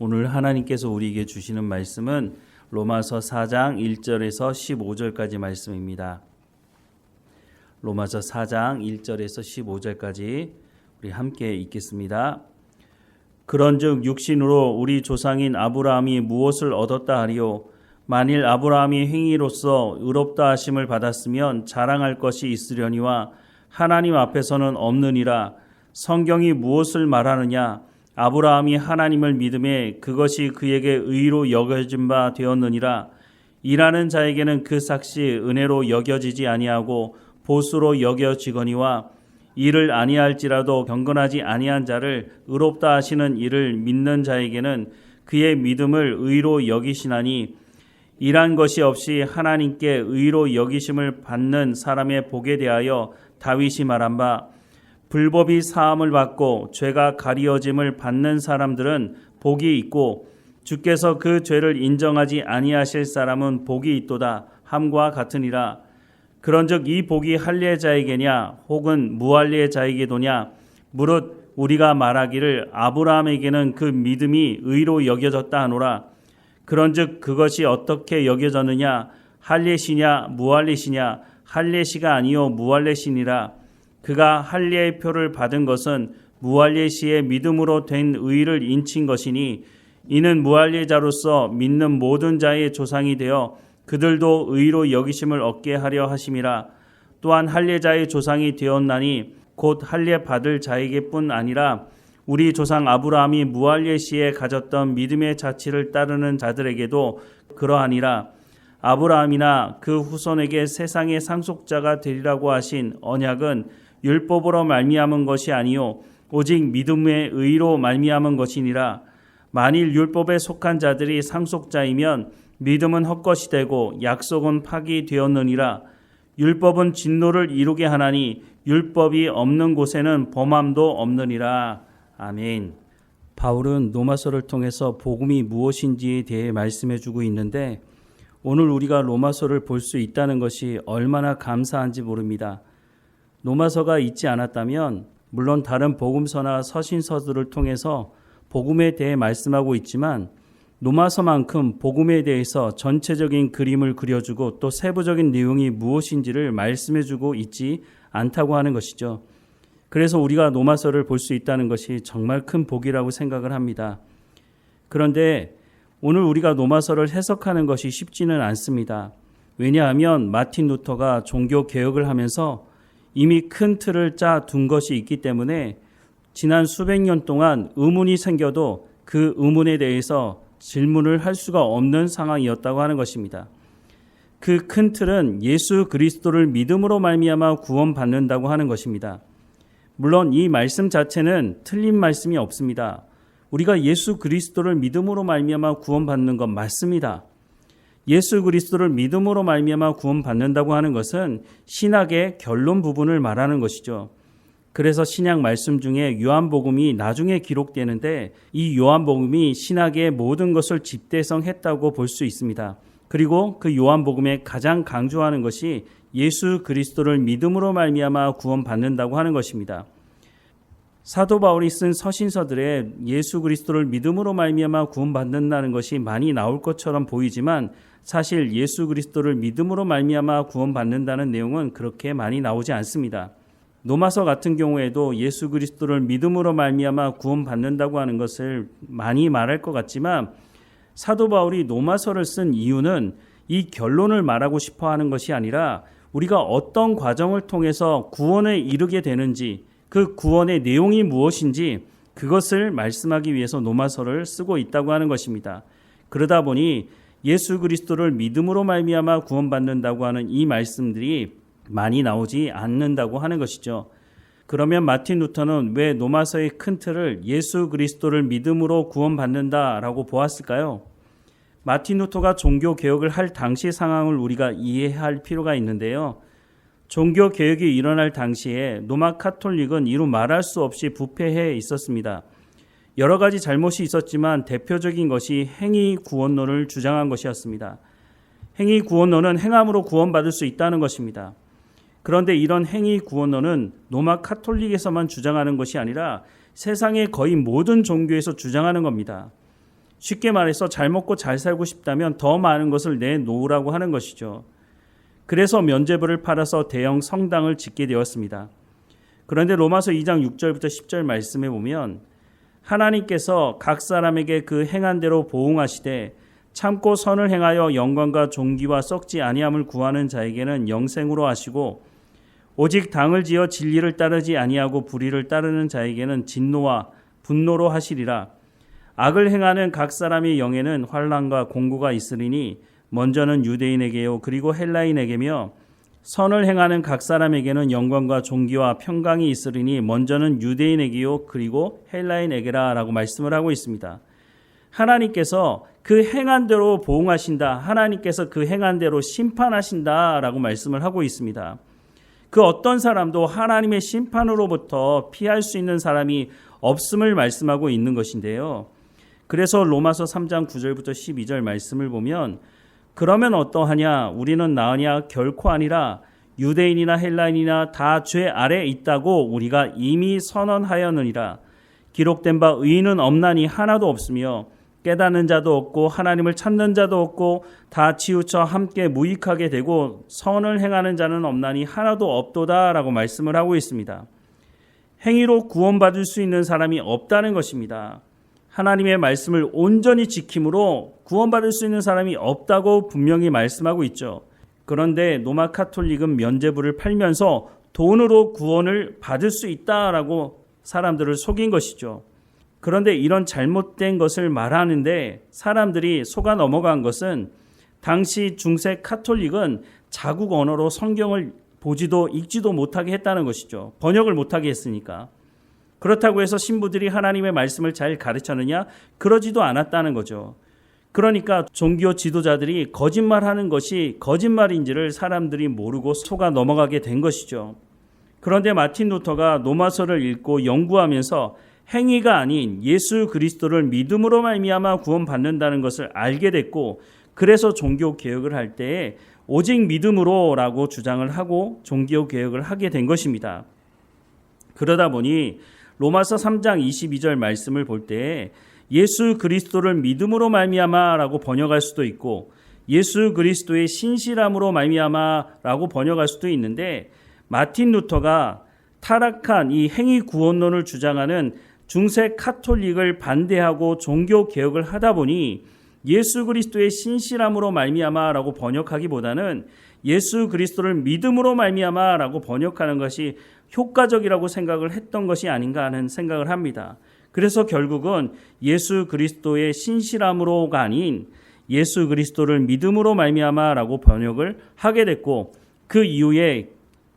오늘 하나님께서 우리에게 주시는 말씀은 로마서 4장 1절에서 15절까지 말씀입니다. 로마서 4장 1절에서 15절까지 우리 함께 읽겠습니다. 그런즉 육신으로 우리 조상인 아브라함이 무엇을 얻었다 하리요? 만일 아브라함이 행위로서 의롭다 하심을 받았으면 자랑할 것이 있으려니와 하나님 앞에서는 없느니라. 성경이 무엇을 말하느냐? 아브라함이 하나님을 믿음에 그것이 그에게 의로 여겨진 바 되었느니라. 일하는 자에게는 그 삭시 은혜로 여겨지지 아니하고 보수로 여겨지거니와 일을 아니할지라도 경건하지 아니한 자를 의롭다 하시는 이를 믿는 자에게는 그의 믿음을 의로 여기시나니 일한 것이 없이 하나님께 의로 여기심을 받는 사람의 복에 대하여 다윗이 말한 바 불법이 사함을 받고 죄가 가리어짐을 받는 사람들은 복이 있고 주께서 그 죄를 인정하지 아니하실 사람은 복이 있도다 함과 같으니라. 그런즉 이 복이 할례자에게냐 혹은 무할례자에게도냐? 무릇 우리가 말하기를 아브라함에게는 그 믿음이 의로 여겨졌다 하노라. 그런즉 그것이 어떻게 여겨졌느냐? 할례시냐 무할례시냐? 할례시가 아니요 무할례시니라. 그가 할례의 표를 받은 것은 무할례시의 믿음으로 된 의를 인친 것이니 이는 무할례자로서 믿는 모든 자의 조상이 되어 그들도 의로 여기심을 얻게 하려 하심이라. 또한 할례자의 조상이 되었나니 곧 할례 받을 자에게뿐 아니라 우리 조상 아브라함이 무할례시에 가졌던 믿음의 자취를 따르는 자들에게도 그러하니라. 아브라함이나 그 후손에게 세상의 상속자가 되리라고 하신 언약은 율법으로 말미암은 것이 아니요 오직 믿음의 의로 말미암은 것이니라. 만일 율법에 속한 자들이 상속자이면 믿음은 헛것이 되고 약속은 파기되었느니라. 율법은 진노를 이루게 하나니 율법이 없는 곳에는 범함도 없느니라. 아멘. 바울은 로마서를 통해서 복음이 무엇인지에 대해 말씀해주고 있는데 오늘 우리가 로마서를 볼 수 있다는 것이 얼마나 감사한지 모릅니다. 로마서가 있지 않았다면 물론 다른 복음서나 서신서들을 통해서 복음에 대해 말씀하고 있지만 로마서만큼 복음에 대해서 전체적인 그림을 그려주고 또 세부적인 내용이 무엇인지를 말씀해주고 있지 않다고 하는 것이죠. 그래서 우리가 로마서를 볼 수 있다는 것이 정말 큰 복이라고 생각을 합니다. 그런데 오늘 우리가 로마서를 해석하는 것이 쉽지는 않습니다. 왜냐하면 마틴 루터가 종교 개혁을 하면서 이미 큰 틀을 짜 둔 것이 있기 때문에 지난 수백 년 동안 의문이 생겨도 그 의문에 대해서 질문을 할 수가 없는 상황이었다고 하는 것입니다. 그 큰 틀은 예수 그리스도를 믿음으로 말미암아 구원받는다고 하는 것입니다. 물론 이 말씀 자체는 틀린 말씀이 없습니다. 우리가 예수 그리스도를 믿음으로 말미암아 구원받는 건 맞습니다. 예수 그리스도를 믿음으로 말미암아 구원받는다고 하는 것은 신학의 결론 부분을 말하는 것이죠. 그래서 신약 말씀 중에 요한복음이 나중에 기록되는데 이 요한복음이 신학의 모든 것을 집대성했다고 볼 수 있습니다. 그리고 그 요한복음에 가장 강조하는 것이 예수 그리스도를 믿음으로 말미암아 구원받는다고 하는 것입니다. 사도 바울이 쓴 서신서들에 예수 그리스도를 믿음으로 말미암아 구원받는다는 것이 많이 나올 것처럼 보이지만 사실 예수 그리스도를 믿음으로 말미암아 구원받는다는 내용은 그렇게 많이 나오지 않습니다. 로마서 같은 경우에도 예수 그리스도를 믿음으로 말미암아 구원받는다고 하는 것을 많이 말할 것 같지만 사도 바울이 로마서를 쓴 이유는 이 결론을 말하고 싶어 하는 것이 아니라 우리가 어떤 과정을 통해서 구원에 이르게 되는지 그 구원의 내용이 무엇인지 그것을 말씀하기 위해서 로마서를 쓰고 있다고 하는 것입니다. 그러다 보니 예수 그리스도를 믿음으로 말미암아 구원받는다고 하는 이 말씀들이 많이 나오지 않는다고 하는 것이죠. 그러면 마틴 루터는 왜 로마서의 큰 틀을 예수 그리스도를 믿음으로 구원받는다라고 보았을까요? 마틴 루터가 종교 개혁을 할 당시 상황을 우리가 이해할 필요가 있는데요. 종교 개혁이 일어날 당시에 로마 카톨릭은 이루 말할 수 없이 부패해 있었습니다. 여러 가지 잘못이 있었지만 대표적인 것이 행위 구원론을 주장한 것이었습니다. 행위 구원론은 행함으로 구원받을 수 있다는 것입니다. 그런데 이런 행위 구원론은 로마 카톨릭에서만 주장하는 것이 아니라 세상의 거의 모든 종교에서 주장하는 겁니다. 쉽게 말해서 잘 먹고 잘 살고 싶다면 더 많은 것을 내놓으라고 하는 것이죠. 그래서 면죄부를 팔아서 대형 성당을 짓게 되었습니다. 그런데 로마서 2장 6절부터 10절 말씀에 보면 하나님께서 각 사람에게 그 행한 대로 보응하시되 참고 선을 행하여 영광과 존귀와 썩지 아니함을 구하는 자에게는 영생으로 하시고 오직 당을 지어 진리를 따르지 아니하고 불의를 따르는 자에게는 진노와 분노로 하시리라. 악을 행하는 각 사람의 영에는 환난과 공고가 있으리니 먼저는 유대인에게요 그리고 헬라인에게며 선을 행하는 각 사람에게는 영광과 존귀와 평강이 있으리니 먼저는 유대인에게요 그리고 헬라인에게라 라고 말씀을 하고 있습니다. 하나님께서 그 행한 대로 보응하신다. 하나님께서 그 행한 대로 심판하신다 라고 말씀을 하고 있습니다. 그 어떤 사람도 하나님의 심판으로부터 피할 수 있는 사람이 없음을 말씀하고 있는 것인데요. 그래서 로마서 3장 9절부터 12절 말씀을 보면 그러면 어떠하냐 우리는 나으냐 결코 아니라 유대인이나 헬라인이나 다 죄 아래 있다고 우리가 이미 선언하였느니라. 기록된 바 의인은 없나니 하나도 없으며 깨닫는 자도 없고 하나님을 찾는 자도 없고 다 치우쳐 함께 무익하게 되고 선을 행하는 자는 없나니 하나도 없도다 라고 말씀을 하고 있습니다. 행위로 구원받을 수 있는 사람이 없다는 것입니다. 하나님의 말씀을 온전히 지킴으로 구원받을 수 있는 사람이 없다고 분명히 말씀하고 있죠. 그런데 로마 카톨릭은 면죄부를 팔면서 돈으로 구원을 받을 수 있다라고 사람들을 속인 것이죠. 그런데 이런 잘못된 것을 말하는데 사람들이 속아 넘어간 것은 당시 중세 카톨릭은 자국 언어로 성경을 보지도 읽지도 못하게 했다는 것이죠. 번역을 못하게 했으니까. 그렇다고 해서 신부들이 하나님의 말씀을 잘 가르쳤느냐? 그러지도 않았다는 거죠. 그러니까 종교 지도자들이 거짓말하는 것이 거짓말인지를 사람들이 모르고 속아 넘어가게 된 것이죠. 그런데 마틴 루터가 로마서를 읽고 연구하면서 행위가 아닌 예수 그리스도를 믿음으로 말미암아 구원받는다는 것을 알게 됐고 그래서 종교 개혁을 할 때에 오직 믿음으로라고 주장을 하고 종교 개혁을 하게 된 것입니다. 그러다 보니 로마서 3장 22절 말씀을 볼 때 예수 그리스도를 믿음으로 말미암아라고 번역할 수도 있고 예수 그리스도의 신실함으로 말미암아라고 번역할 수도 있는데 마틴 루터가 타락한 이 행위 구원론을 주장하는 중세 카톨릭을 반대하고 종교 개혁을 하다 보니 예수 그리스도의 신실함으로 말미암아라고 번역하기보다는 예수 그리스도를 믿음으로 말미암아라고 번역하는 것이 효과적이라고 생각을 했던 것이 아닌가 하는 생각을 합니다. 그래서 결국은 예수 그리스도의 신실함으로가 아닌 예수 그리스도를 믿음으로 말미암아라고 번역을 하게 됐고 그 이후에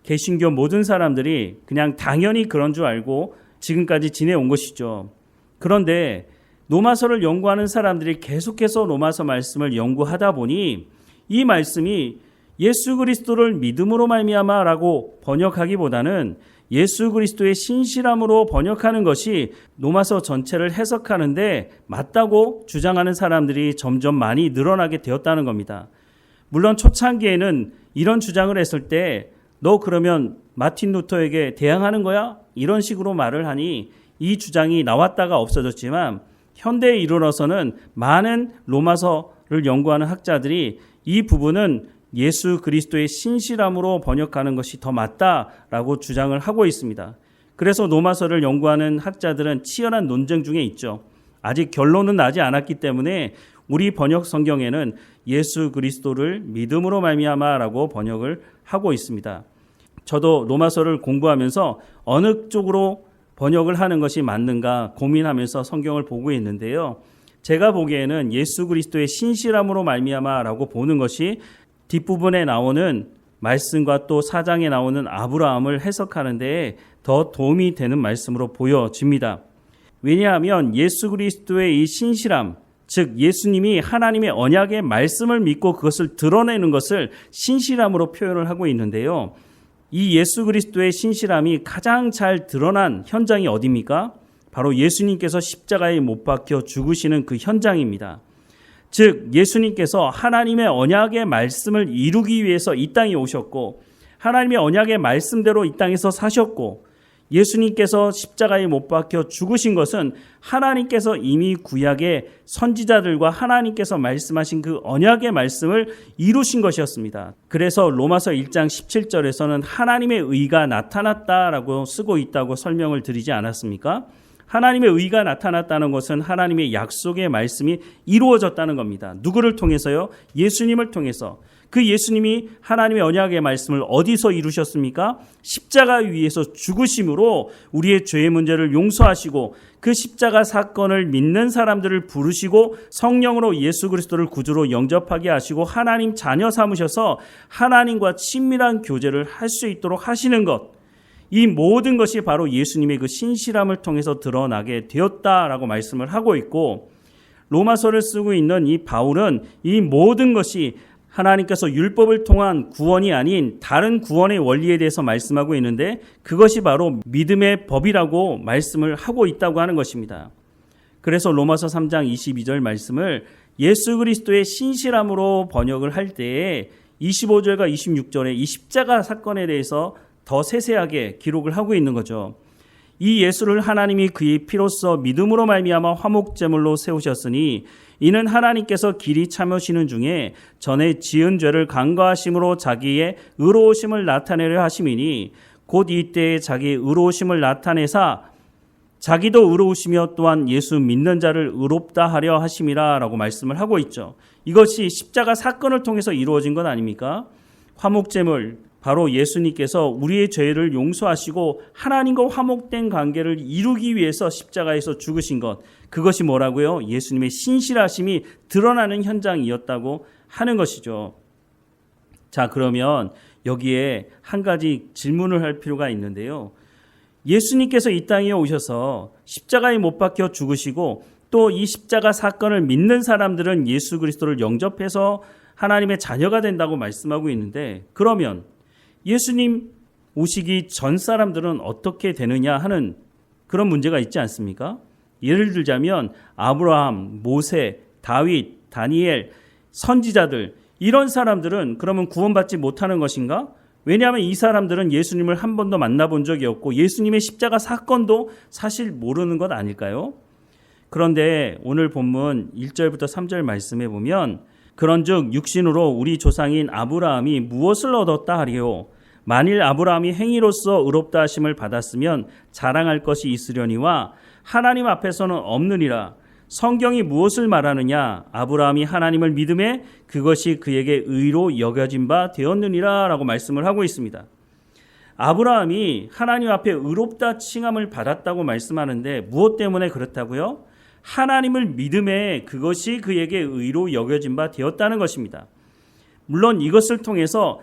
개신교 모든 사람들이 그냥 당연히 그런 줄 알고 지금까지 지내온 것이죠. 그런데 로마서를 연구하는 사람들이 계속해서 로마서 말씀을 연구하다 보니 이 말씀이 예수 그리스도를 믿음으로 말미암아라고 번역하기보다는 예수 그리스도의 신실함으로 번역하는 것이 로마서 전체를 해석하는데 맞다고 주장하는 사람들이 점점 많이 늘어나게 되었다는 겁니다. 물론 초창기에는 이런 주장을 했을 때 너 그러면 마틴 루터에게 대항하는 거야? 이런 식으로 말을 하니 이 주장이 나왔다가 없어졌지만 현대에 이르러서는 많은 로마서를 연구하는 학자들이 이 부분은 예수 그리스도의 신실함으로 번역하는 것이 더 맞다라고 주장을 하고 있습니다. 그래서 로마서를 연구하는 학자들은 치열한 논쟁 중에 있죠. 아직 결론은 나지 않았기 때문에 우리 번역 성경에는 예수 그리스도를 믿음으로 말미암아라고 번역을 하고 있습니다. 저도 로마서를 공부하면서 어느 쪽으로 번역을 하는 것이 맞는가 고민하면서 성경을 보고 있는데요. 제가 보기에는 예수 그리스도의 신실함으로 말미암아라고 보는 것이 뒷부분에 나오는 말씀과 또 4장에 나오는 아브라함을 해석하는 데에 더 도움이 되는 말씀으로 보여집니다. 왜냐하면 예수 그리스도의 이 신실함, 즉 예수님이 하나님의 언약의 말씀을 믿고 그것을 드러내는 것을 신실함으로 표현을 하고 있는데요. 이 예수 그리스도의 신실함이 가장 잘 드러난 현장이 어디입니까? 바로 예수님께서 십자가에 못 박혀 죽으시는 그 현장입니다. 즉 예수님께서 하나님의 언약의 말씀을 이루기 위해서 이 땅에 오셨고 하나님의 언약의 말씀대로 이 땅에서 사셨고 예수님께서 십자가에 못 박혀 죽으신 것은 하나님께서 이미 구약의 선지자들과 하나님께서 말씀하신 그 언약의 말씀을 이루신 것이었습니다. 그래서 로마서 1장 17절에서는 하나님의 의가 나타났다라고 쓰고 있다고 설명을 드리지 않았습니까? 하나님의 의가 나타났다는 것은 하나님의 약속의 말씀이 이루어졌다는 겁니다. 누구를 통해서요? 예수님을 통해서. 그 예수님이 하나님의 언약의 말씀을 어디서 이루셨습니까? 십자가 위에서 죽으심으로 우리의 죄의 문제를 용서하시고 그 십자가 사건을 믿는 사람들을 부르시고 성령으로 예수 그리스도를 구주로 영접하게 하시고 하나님 자녀 삼으셔서 하나님과 친밀한 교제를 할 수 있도록 하시는 것. 이 모든 것이 바로 예수님의 그 신실함을 통해서 드러나게 되었다라고 말씀을 하고 있고, 로마서를 쓰고 있는 이 바울은 이 모든 것이 하나님께서 율법을 통한 구원이 아닌 다른 구원의 원리에 대해서 말씀하고 있는데, 그것이 바로 믿음의 법이라고 말씀을 하고 있다고 하는 것입니다. 그래서 로마서 3장 22절 말씀을 예수 그리스도의 신실함으로 번역을 할 때에 25절과 26절에 이 십자가 사건에 대해서 더 세세하게 기록을 하고 있는 거죠. 이 예수를 하나님이 그의 피로써 믿음으로 말미암아 화목제물로 세우셨으니 이는 하나님께서 길이 참으시는 중에 전에 지은 죄를 간과하심으로 자기의 의로우심을 나타내려 하심이니 곧 이때에 자기의 의로우심을 나타내사 자기도 의로우시며 또한 예수 믿는 자를 의롭다 하려 하심이라 라고 말씀을 하고 있죠. 이것이 십자가 사건을 통해서 이루어진 것 아닙니까? 화목제물, 바로 예수님께서 우리의 죄를 용서하시고 하나님과 화목된 관계를 이루기 위해서 십자가에서 죽으신 것, 그것이 뭐라고요? 예수님의 신실하심이 드러나는 현장이었다고 하는 것이죠. 자, 그러면 여기에 한 가지 질문을 할 필요가 있는데요. 예수님께서 이 땅에 오셔서 십자가에 못 박혀 죽으시고 또 이 십자가 사건을 믿는 사람들은 예수 그리스도를 영접해서 하나님의 자녀가 된다고 말씀하고 있는데, 그러면 예수님 오시기 전 사람들은 어떻게 되느냐 하는 그런 문제가 있지 않습니까? 예를 들자면 아브라함, 모세, 다윗, 다니엘, 선지자들, 이런 사람들은 그러면 구원받지 못하는 것인가? 왜냐하면 이 사람들은 예수님을 한 번도 만나본 적이 없고 예수님의 십자가 사건도 사실 모르는 것 아닐까요? 그런데 오늘 본문 1절부터 3절 말씀에 보면 그런즉 육신으로 우리 조상인 아브라함이 무엇을 얻었다 하리요? 만일 아브라함이 행위로서 의롭다 하심을 받았으면 자랑할 것이 있으려니와 하나님 앞에서는 없느니라. 성경이 무엇을 말하느냐? 아브라함이 하나님을 믿음에 그것이 그에게 의로 여겨진 바 되었느니라 라고 말씀을 하고 있습니다. 아브라함이 하나님 앞에 의롭다 칭함을 받았다고 말씀하는데 무엇 때문에 그렇다고요? 하나님을 믿음에 그것이 그에게 의로 여겨진 바 되었다는 것입니다. 물론 이것을 통해서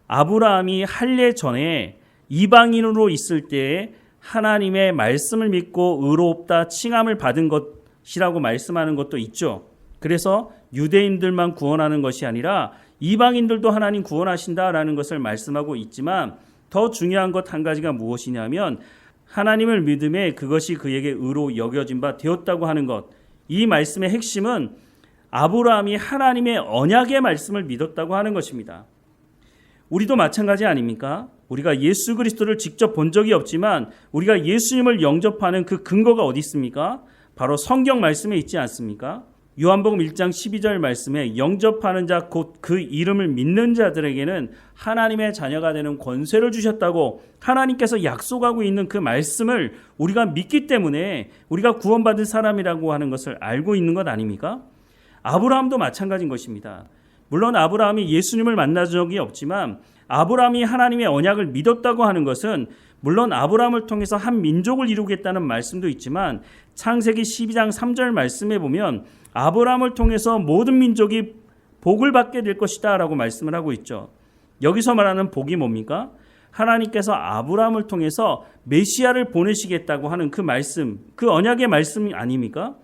아브라함이 할례 전에 이방인으로 있을 때에 하나님의 말씀을 믿고 의롭다 칭함을 받은 것이라고 말씀하는 것도 있죠. 그래서 유대인들만 구원하는 것이 아니라 이방인들도 하나님 구원하신다라는 것을 말씀하고 있지만 더 중요한 것 한 가지가 무엇이냐면 하나님을 믿음에 그것이 그에게 의로 여겨진 바 되었다고 하는 것. 이 말씀의 핵심은 아브라함이 하나님의 언약의 말씀을 믿었다고 하는 것입니다. 우리도 마찬가지 아닙니까? 우리가 예수 그리스도를 직접 본 적이 없지만 우리가 예수님을 영접하는 그 근거가 어디 있습니까? 바로 성경 말씀에 있지 않습니까? 요한복음 1장 12절 말씀에 영접하는 자 곧 그 이름을 믿는 자들에게는 하나님의 자녀가 되는 권세를 주셨다고 하나님께서 약속하고 있는 그 말씀을 우리가 믿기 때문에 우리가 구원받은 사람이라고 하는 것을 알고 있는 것 아닙니까? 아브라함도 마찬가지인 것입니다. 물론 아브라함이 예수님을 만난 적이 없지만 아브라함이 하나님의 언약을 믿었다고 하는 것은 물론 아브라함을 통해서 한 민족을 이루겠다는 말씀도 있지만 창세기 12장 3절 말씀에 보면 아브라함을 통해서 모든 민족이 복을 받게 될 것이다 라고 말씀을 하고 있죠. 여기서 말하는 복이 뭡니까? 하나님께서 아브라함을 통해서 메시아를 보내시겠다고 하는 그 말씀, 그 언약의 말씀 아닙니까?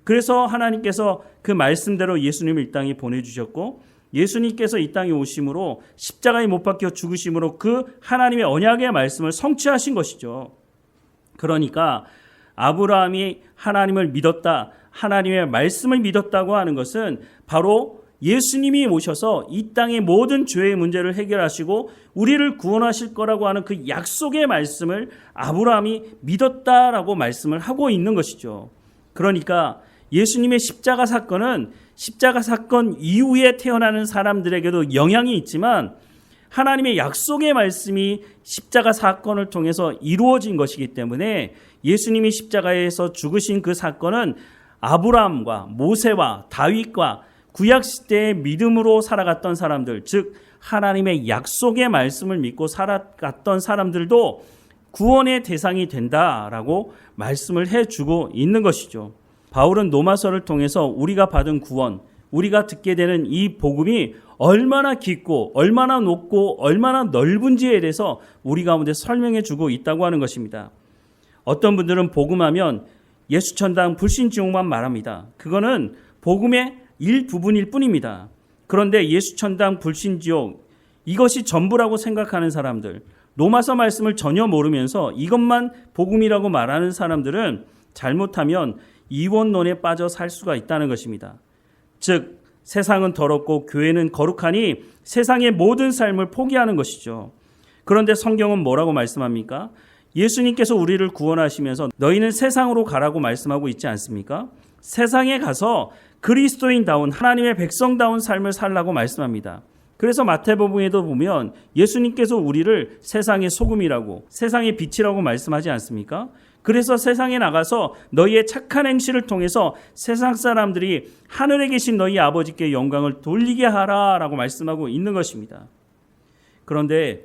그래서 하나님께서 그 말씀대로 예수님을 이 땅에 보내주셨고 예수님께서 이 땅에 오심으로 십자가에 못 박혀 죽으심으로 그 하나님의 언약의 말씀을 성취하신 것이죠. 그러니까 아브라함이 하나님을 믿었다, 하나님의 말씀을 믿었다고 하는 것은 바로 예수님이 오셔서 이 땅의 모든 죄의 문제를 해결하시고 우리를 구원하실 거라고 하는 그 약속의 말씀을 아브라함이 믿었다라고 말씀을 하고 있는 것이죠. 그러니까 예수님의 십자가 사건은 십자가 사건 이후에 태어나는 사람들에게도 영향이 있지만 하나님의 약속의 말씀이 십자가 사건을 통해서 이루어진 것이기 때문에 예수님이 십자가에서 죽으신 그 사건은 아브라함과 모세와 다윗과 구약시대의 믿음으로 살아갔던 사람들, 즉 하나님의 약속의 말씀을 믿고 살아갔던 사람들도 구원의 대상이 된다라고 말씀을 해주고 있는 것이죠. 바울은 로마서를 통해서 우리가 받은 구원, 우리가 듣게 되는 이 복음이 얼마나 깊고 얼마나 높고 얼마나 넓은지에 대해서 우리 가운데 설명해 주고 있다고 하는 것입니다. 어떤 분들은 복음하면 예수천당 불신지옥만 말합니다. 그거는 복음의 일부분일 뿐입니다. 그런데 예수천당 불신지옥 이것이 전부라고 생각하는 사람들, 로마서 말씀을 전혀 모르면서 이것만 복음이라고 말하는 사람들은 잘못하면 이원론에 빠져 살 수가 있다는 것입니다. 즉 세상은 더럽고 교회는 거룩하니 세상의 모든 삶을 포기하는 것이죠. 그런데 성경은 뭐라고 말씀합니까? 예수님께서 우리를 구원하시면서 너희는 세상으로 가라고 말씀하고 있지 않습니까? 세상에 가서 그리스도인다운 하나님의 백성다운 삶을 살라고 말씀합니다. 그래서 마태복음에도 보면 예수님께서 우리를 세상의 소금이라고 세상의 빛이라고 말씀하지 않습니까? 그래서 세상에 나가서 너희의 착한 행실을 통해서 세상 사람들이 하늘에 계신 너희 아버지께 영광을 돌리게 하라라고 말씀하고 있는 것입니다. 그런데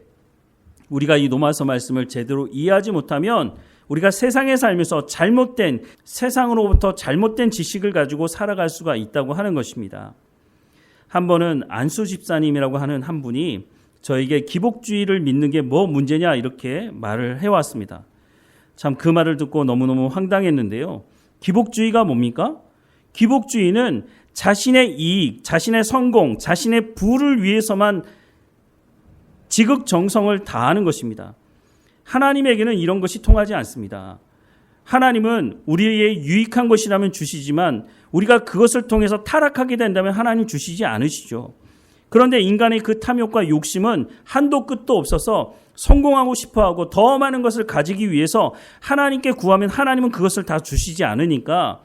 우리가 이 로마서 말씀을 제대로 이해하지 못하면 우리가 세상에 살면서 잘못된 세상으로부터 잘못된 지식을 가지고 살아갈 수가 있다고 하는 것입니다. 한 번은 안수 집사님이라고 하는 한 분이 저에게 기복주의를 믿는 게 뭐 문제냐 이렇게 말을 해왔습니다. 참 그 말을 듣고 너무너무 황당했는데요. 기복주의가 뭡니까? 기복주의는 자신의 이익, 자신의 성공, 자신의 부를 위해서만 지극정성을 다하는 것입니다. 하나님에게는 이런 것이 통하지 않습니다. 하나님은 우리의 유익한 것이라면 주시지만 우리가 그것을 통해서 타락하게 된다면 하나님 주시지 않으시죠. 그런데 인간의 그 탐욕과 욕심은 한도 끝도 없어서 성공하고 싶어하고 더 많은 것을 가지기 위해서 하나님께 구하면 하나님은 그것을 다 주시지 않으니까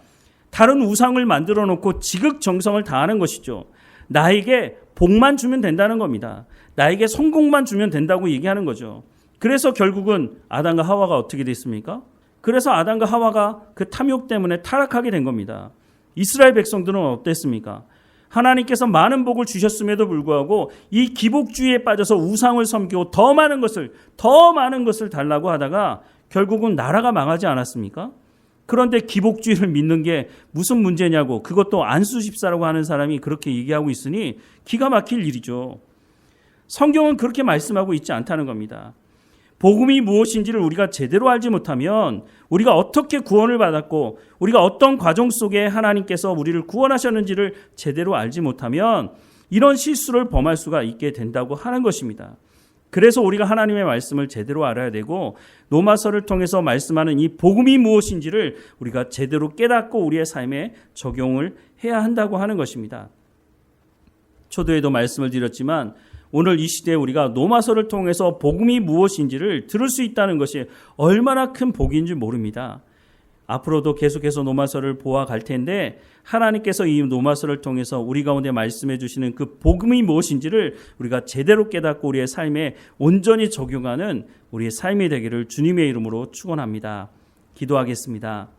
다른 우상을 만들어 놓고 지극정성을 다하는 것이죠. 나에게 복만 주면 된다는 겁니다. 나에게 성공만 주면 된다고 얘기하는 거죠. 그래서 결국은 아담과 하와가 어떻게 됐습니까? 그래서 아담과 하와가 그 탐욕 때문에 타락하게 된 겁니다. 이스라엘 백성들은 어땠습니까? 하나님께서 많은 복을 주셨음에도 불구하고 이 기복주의에 빠져서 우상을 섬기고 더 많은 것을 달라고 하다가 결국은 나라가 망하지 않았습니까? 그런데 기복주의를 믿는 게 무슨 문제냐고, 그것도 안수 집사라고 하는 사람이 그렇게 얘기하고 있으니 기가 막힐 일이죠. 성경은 그렇게 말씀하고 있지 않다는 겁니다. 복음이 무엇인지를 우리가 제대로 알지 못하면 우리가 어떻게 구원을 받았고 우리가 어떤 과정 속에 하나님께서 우리를 구원하셨는지를 제대로 알지 못하면 이런 실수를 범할 수가 있게 된다고 하는 것입니다. 그래서 우리가 하나님의 말씀을 제대로 알아야 되고 로마서를 통해서 말씀하는 이 복음이 무엇인지를 우리가 제대로 깨닫고 우리의 삶에 적용을 해야 한다고 하는 것입니다. 초도에도 말씀을 드렸지만 오늘 이 시대에 우리가 로마서를 통해서 복음이 무엇인지를 들을 수 있다는 것이 얼마나 큰 복인지 모릅니다. 앞으로도 계속해서 로마서를 보아갈 텐데 하나님께서 이 로마서를 통해서 우리 가운데 말씀해 주시는 그 복음이 무엇인지를 우리가 제대로 깨닫고 우리의 삶에 온전히 적용하는 우리의 삶이 되기를 주님의 이름으로 축원합니다. 기도하겠습니다.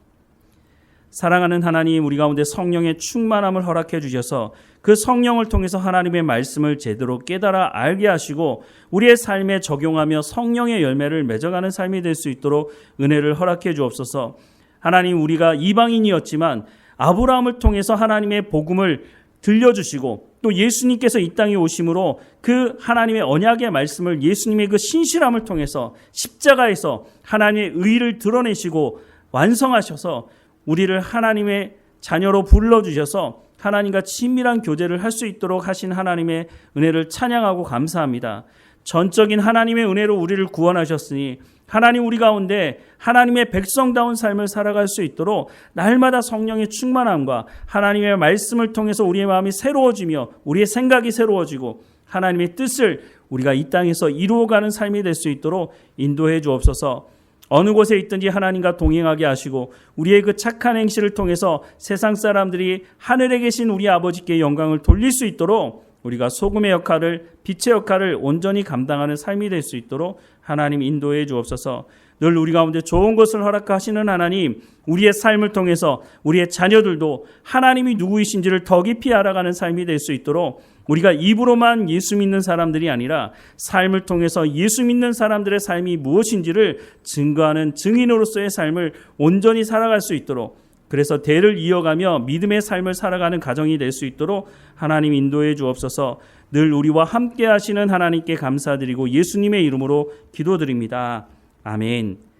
사랑하는 하나님, 우리 가운데 성령의 충만함을 허락해 주셔서 그 성령을 통해서 하나님의 말씀을 제대로 깨달아 알게 하시고 우리의 삶에 적용하며 성령의 열매를 맺어가는 삶이 될 수 있도록 은혜를 허락해 주옵소서. 하나님, 우리가 이방인이었지만 아브라함을 통해서 하나님의 복음을 들려주시고 또 예수님께서 이 땅에 오심으로 그 하나님의 언약의 말씀을 예수님의 그 신실함을 통해서 십자가에서 하나님의 의를 드러내시고 완성하셔서 우리를 하나님의 자녀로 불러주셔서 하나님과 친밀한 교제를 할 수 있도록 하신 하나님의 은혜를 찬양하고 감사합니다. 전적인 하나님의 은혜로 우리를 구원하셨으니 하나님 우리 가운데 하나님의 백성다운 삶을 살아갈 수 있도록 날마다 성령의 충만함과 하나님의 말씀을 통해서 우리의 마음이 새로워지며 우리의 생각이 새로워지고 하나님의 뜻을 우리가 이 땅에서 이루어가는 삶이 될 수 있도록 인도해 주옵소서. 어느 곳에 있든지 하나님과 동행하게 하시고 우리의 그 착한 행실을 통해서 세상 사람들이 하늘에 계신 우리 아버지께 영광을 돌릴 수 있도록 우리가 소금의 역할을, 빛의 역할을 온전히 감당하는 삶이 될 수 있도록 하나님 인도해 주옵소서. 늘 우리 가운데 좋은 것을 허락하시는 하나님, 우리의 삶을 통해서 우리의 자녀들도 하나님이 누구이신지를 더 깊이 알아가는 삶이 될 수 있도록 우리가 입으로만 예수 믿는 사람들이 아니라 삶을 통해서 예수 믿는 사람들의 삶이 무엇인지를 증거하는 증인으로서의 삶을 온전히 살아갈 수 있도록, 그래서 대를 이어가며 믿음의 삶을 살아가는 가정이 될 수 있도록 하나님 인도해 주옵소서. 늘 우리와 함께 하시는 하나님께 감사드리고 예수님의 이름으로 기도드립니다. 아멘.